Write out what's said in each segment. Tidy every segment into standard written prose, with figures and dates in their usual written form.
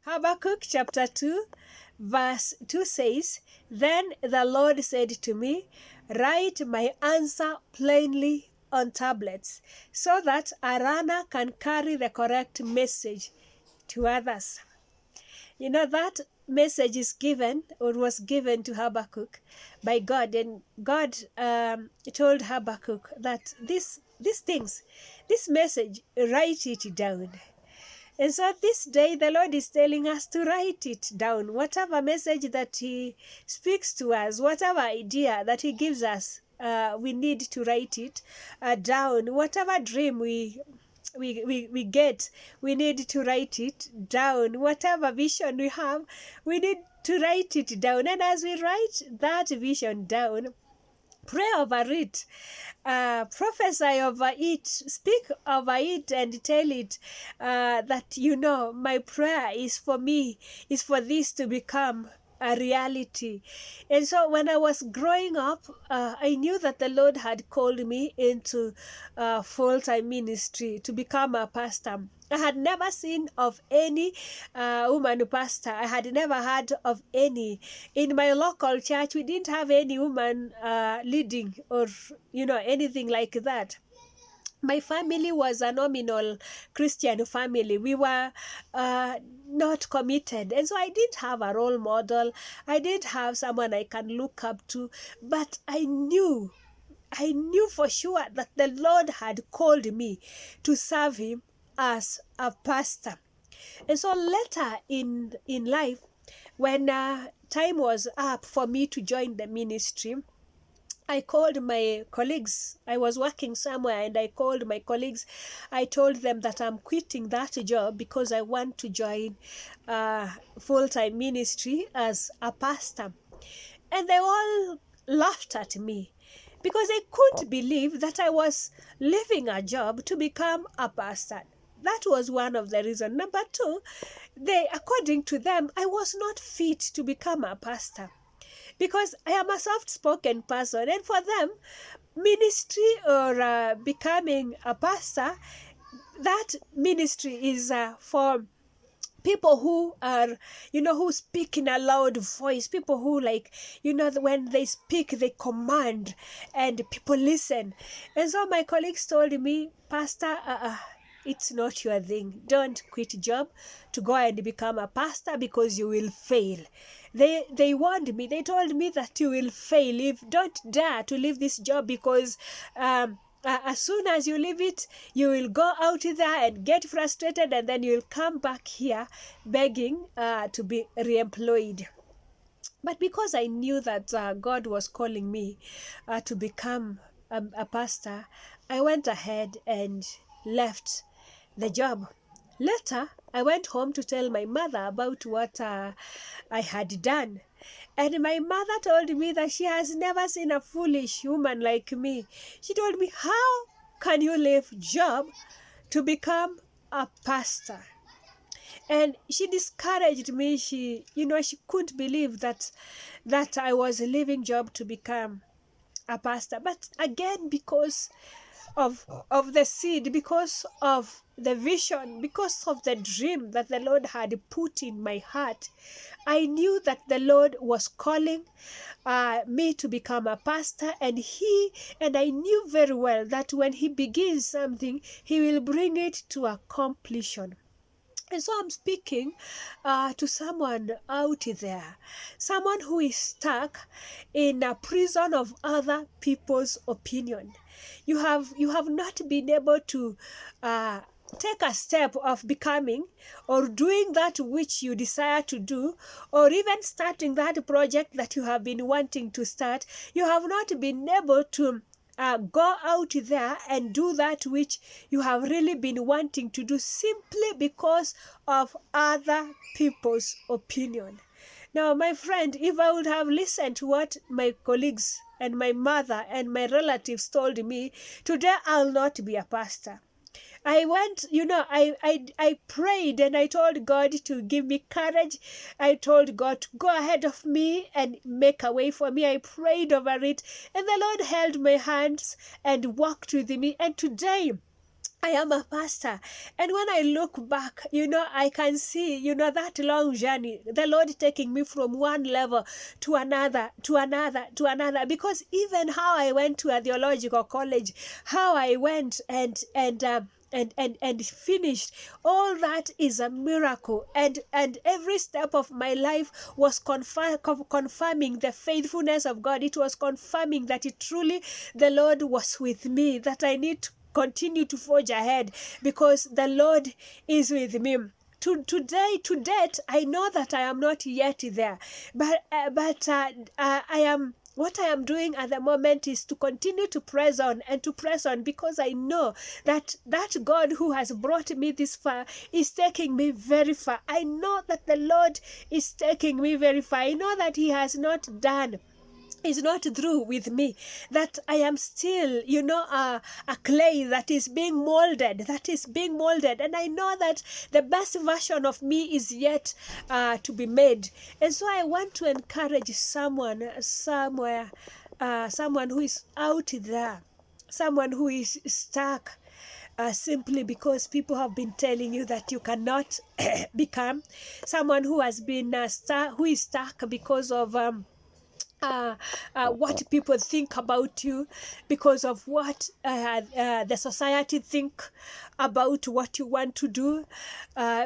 Habakkuk chapter 2, verse 2 says, "Then the Lord said to me, write my answer plainly on tablets, so that a runner can carry the correct message to others." You know, that message is given or was given to Habakkuk by God, and God told Habakkuk that these things, this message, write it down. And so this day, the Lord is telling us to write it down. Whatever message that He speaks to us, whatever idea that He gives us, we need to write it down. Whatever dream we get, we need to write it down. Whatever vision we have, we need to write it down. And as we write that vision down, pray over it, prophesy over it, speak over it, and tell it that, you know, my prayer is for me, is for this to become a reality. And so when I was growing up, I knew that the Lord had called me into full-time ministry to become a pastor. I had never seen of any woman pastor. I had never heard of any. In my local church, we didn't have any woman leading or, you know, anything like that. My family was a nominal Christian family. We were not committed. And so I didn't have a role model. I didn't have someone I can look up to. But I knew for sure that the Lord had called me to serve Him as a pastor. And so later in life, when time was up for me to join the ministry, I called my colleagues. I was working somewhere and I called my colleagues. I told them that I'm quitting that job because I want to join full-time ministry as a pastor. And they all laughed at me because they couldn't believe that I was leaving a job to become a pastor. That was one of the reasons. Number two, according to them, I was not fit to become a pastor, because I am a soft-spoken person, and for them, ministry or becoming a pastor, that ministry is for people who are, you know, who speak in a loud voice, people who, like, you know, when they speak, they command and people listen. And so my colleagues told me, Pastor, it's not your thing. Don't quit job to go and become a pastor because you will fail. They warned me. They told me that you will fail. If don't dare to leave this job, because as soon as you leave it, you will go out there and get frustrated, and then you'll come back here begging to be re-employed. But because I knew that God was calling me to become a pastor, I went ahead and left the job. Later, I went home to tell my mother about what I had done. And my mother told me that she has never seen a foolish woman like me. She told me, how can you leave job to become a pastor? And she discouraged me. She couldn't believe that I was leaving job to become a pastor. But again, because of the seed, because of the vision, because of the dream that the Lord had put in my heart, I knew that the Lord was calling me to become a pastor, and I knew very well that when He begins something, He will bring it to completion. And so I'm speaking to someone out there, someone who is stuck in a prison of other people's opinion. You have not been able to take a step of becoming or doing that which you desire to do, or even starting that project that you have been wanting to start. You have not been able to go out there and do that which you have really been wanting to do, simply because of other people's opinion. Now, my friend, if I would have listened to what my colleagues and my mother and my relatives told me, today I'll not be a pastor. I went, I prayed and I told God to give me courage. I told God to go ahead of me and make a way for me. I prayed over it, and the Lord held my hands and walked with me. And today, I am a pastor. And when I look back, I can see, that long journey, the Lord taking me from one level to another, to another, to another. Because even how I went to a theological college, how I went and finished, all that is a miracle. And every step of my life was confirming the faithfulness of God. It was confirming that it truly the Lord was with me, that I need to continue to forge ahead because the Lord is with me. To date, I know that I am not yet there, but I am. What I am doing at the moment is to continue to press on and to press on, because I know that God who has brought me this far is taking me very far. I know that the Lord is taking me very far. I know that He has not done, is not through with me, that I am still, a clay that is being molded, and I know that the best version of me is yet to be made. And so I want to encourage someone somewhere, someone who is out there, someone who is stuck, simply because people have been telling you that you cannot become someone who has been who is stuck because of what people think about you, because of what the society think about what you want to do,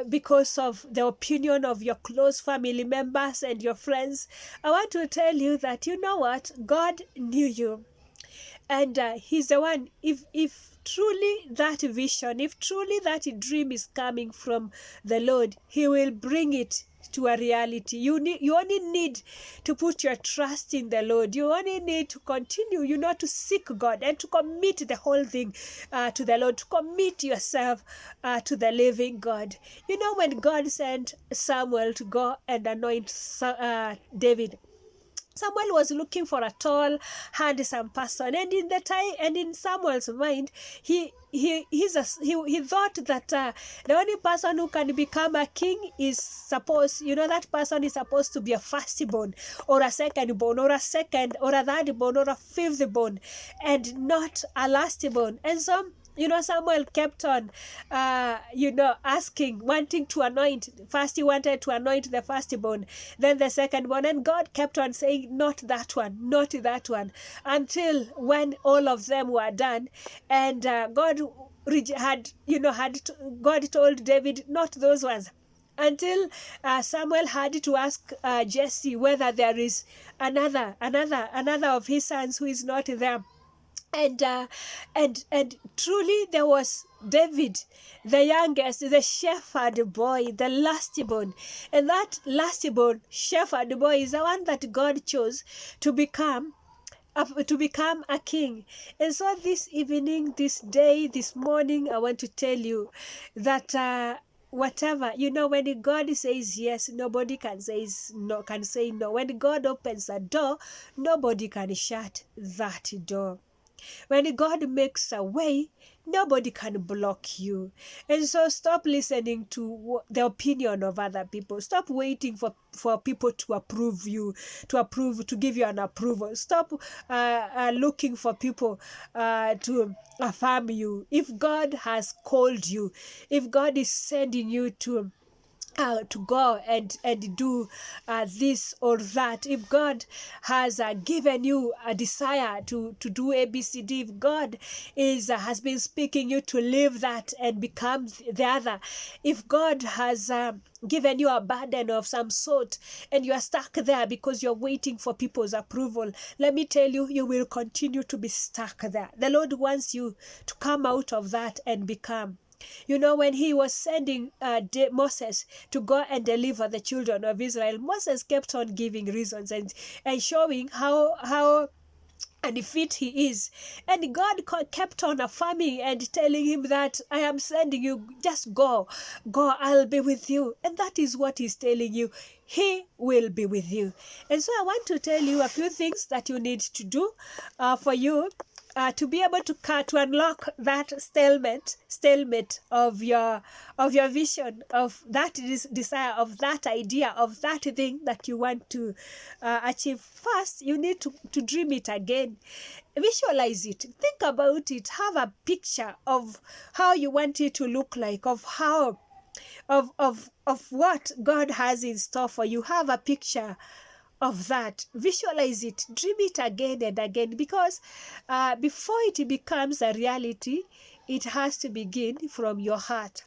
because of the opinion of your close family members and your friends. I want to tell you that, you know what, God knew you, and He's the one. If truly that vision, if truly that dream is coming from the Lord, He will bring it to a reality. You only need to put your trust in the Lord. You only need to continue, to seek God and to commit the whole thing to the Lord, to commit yourself to the living God. When God sent Samuel to go and anoint David, Samuel was looking for a tall, handsome person, and in the time, and in Samuel's mind, he thought that the only person who can become a king is supposed, that person is supposed to be a firstborn, or a secondborn, or a second, or a thirdborn, or a fifthborn, and not a lastborn. And so, Samuel kept on, asking, wanting to anoint. First, he wanted to anoint the firstborn, then the secondborn, and God kept on saying, not that one, not that one, until when all of them were done, and God God told David, not those ones, until Samuel had to ask Jesse whether there is another of his sons who is not there. And truly there was David, the youngest, the shepherd boy, the lastborn. And that lastborn shepherd boy is the one that God chose to become a king. And so this evening, this day, this morning, I want to tell you that whatever, when God says yes, nobody can say no. When God opens a door, nobody can shut that door. When God makes a way, nobody can block you. And so stop listening to the opinion of other people. Stop waiting for people to approve you, to give you an approval. Stop looking for people to affirm you. If God has called you, if God is sending you to go and do this or that, if God has given you a desire to do ABCD, if God has been speaking you to live that and become the other, if God has given you a burden of some sort and you are stuck there because you're waiting for people's approval, let me tell you, you will continue to be stuck there. The Lord wants you to come out of that and become. When He was sending Moses to go and deliver the children of Israel, Moses kept on giving reasons and showing how unfit he is. And God kept on affirming and telling him that I am sending you, just go, I'll be with you. And that is what He's telling you. He will be with you. And so I want to tell you a few things that you need to do for you to be able to unlock that stalemate of your vision, of that desire, of that idea, of that thing that you want to achieve. First, you need to dream it again. visualize it, think about it, have a picture of how you want it to look like, of how of what God has in store for you. Have a picture of that, visualize it, dream it again and again, because before it becomes a reality, it has to begin from your heart.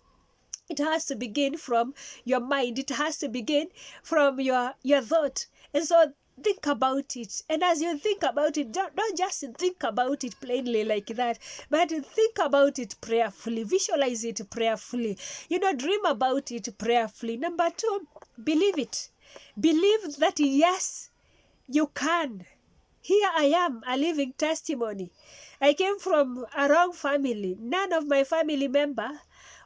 It has to begin from your mind. It has to begin from your thought. And so think about it. And as you think about it, don't just think about it plainly like that, but think about it prayerfully. Visualize it prayerfully. Dream about it prayerfully. Number 2, believe it. Believe that yes, you can. Here I am, a living testimony. I came from a wrong family. None of my family member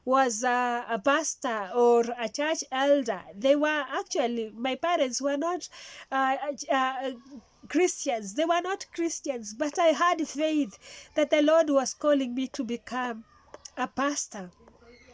was a pastor or a church elder. They were actually, my parents were not Christians. They were not Christians, but I had faith that the Lord was calling me to become a pastor.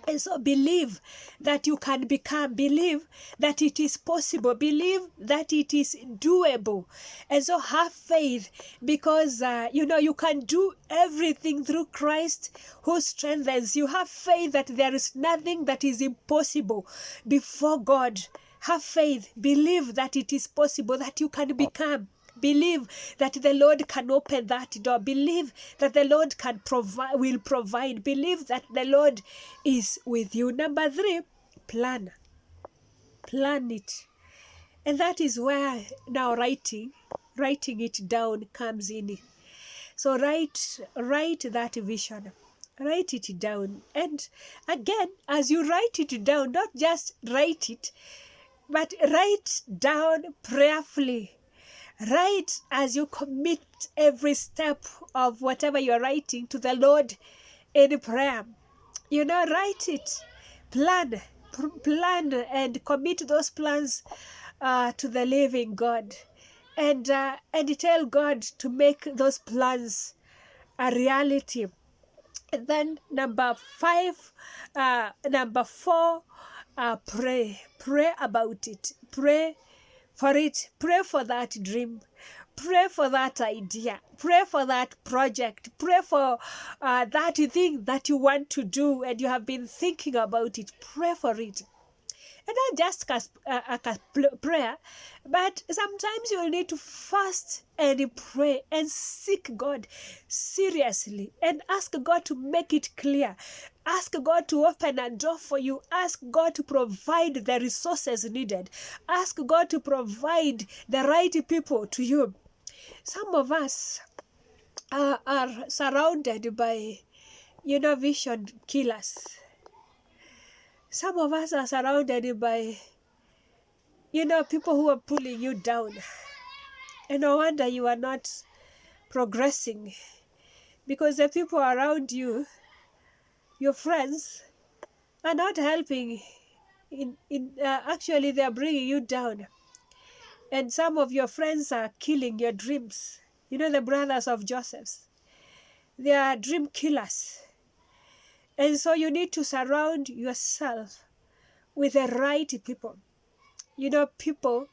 And so believe that you can become, believe that it is possible, believe that it is doable. And so have faith, because you can do everything through Christ who strengthens you. Have faith that there is nothing that is impossible before God. Have faith, believe that it is possible, that you can become. Believe that the Lord can open that door. Believe that the Lord will provide. Believe that the Lord is with you. Number 3, plan. Plan it. And that is where now writing it down comes in. So write that vision. Write it down. And again, as you write it down, not just write it, but write down prayerfully. Write as you commit every step of whatever you're writing to the Lord in prayer. Write it, plan and commit those plans to the living God, and tell God to make those plans a reality. And then number 4, pray about it. Pray for it. Pray for that dream. Pray for that idea. Pray for that project. Pray for that thing that you want to do and you have been thinking about it. Pray for it. And not just a prayer, but sometimes you will need to fast and pray and seek God seriously and ask God to make it clear. Ask God to open a door for you. Ask God to provide the resources needed. Ask God to provide the right people to you. Some of us are surrounded by, vision killers. Some of us are surrounded by, people who are pulling you down. And no wonder you are not progressing, because the people around you, your friends, are not helping. Actually, they are bringing you down. And some of your friends are killing your dreams. The brothers of Joseph, they are dream killers. And so you need to surround yourself with the right people. People,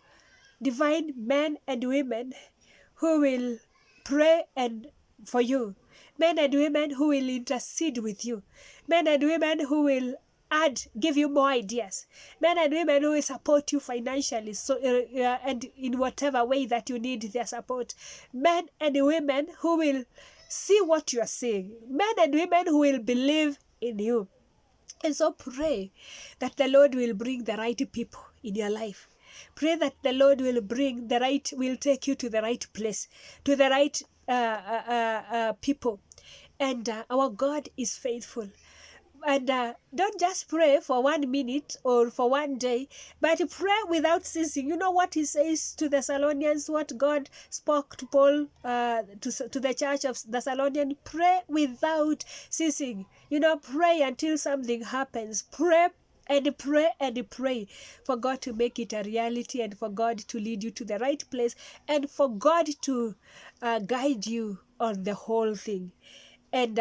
divine men and women who will pray for you. Men and women who will intercede with you. Men and women who will give you more ideas. Men and women who will support you financially, and in whatever way that you need their support. Men and women who will see what you are saying. Men and women who will believe in you. And so pray that the Lord will bring the right people in your life. Pray that the Lord will take you to the right place, to the right people. And our God is faithful. And don't just pray for 1 minute or for 1 day, but pray without ceasing. You know what he says to Thessalonians, what God spoke to Paul, to the church of Thessalonians: pray without ceasing. Pray until something happens. Pray and pray and pray for God to make it a reality, and for God to lead you to the right place, and for God to guide you on the whole thing. And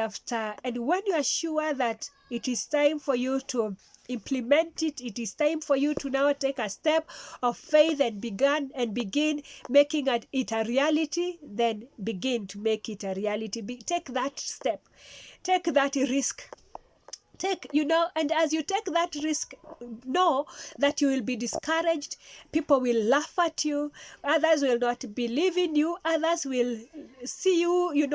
when you are sure that it is time for you to implement it, it is time for you to now take a step of faith and begin making it a reality, then begin to make it a reality. Take that step, take that risk. And as you take that risk, know that you will be discouraged. People will laugh at you. Others will not believe in you. Others will see you,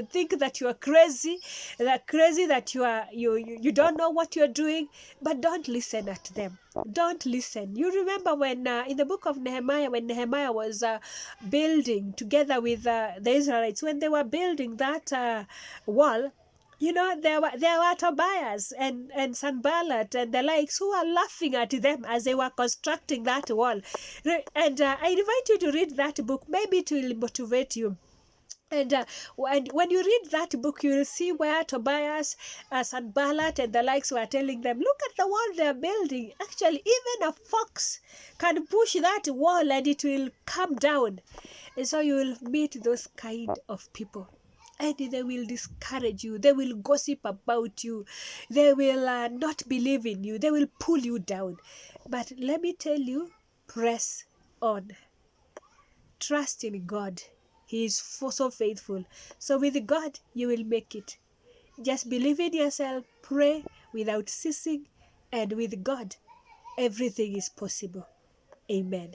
think that you are crazy, that you don't know what you're doing. But don't listen at them. Don't listen. You remember when in the book of Nehemiah, when Nehemiah was building together with the Israelites, when they were building that wall, there were Tobias and Sanballat and the likes who were laughing at them as they were constructing that wall. And I invite you to read that book. Maybe it will motivate you. And when you read that book, you will see where Tobias, Sanballat, and the likes were telling them, look at the wall they're building. Actually, even a fox can push that wall and it will come down. And so you will meet those kind of people. And they will discourage you. They will gossip about you. They will not believe in you. They will pull you down. But let me tell you, press on. Trust in God. He is so faithful. So with God, you will make it. Just believe in yourself. Pray without ceasing. And with God, everything is possible. Amen.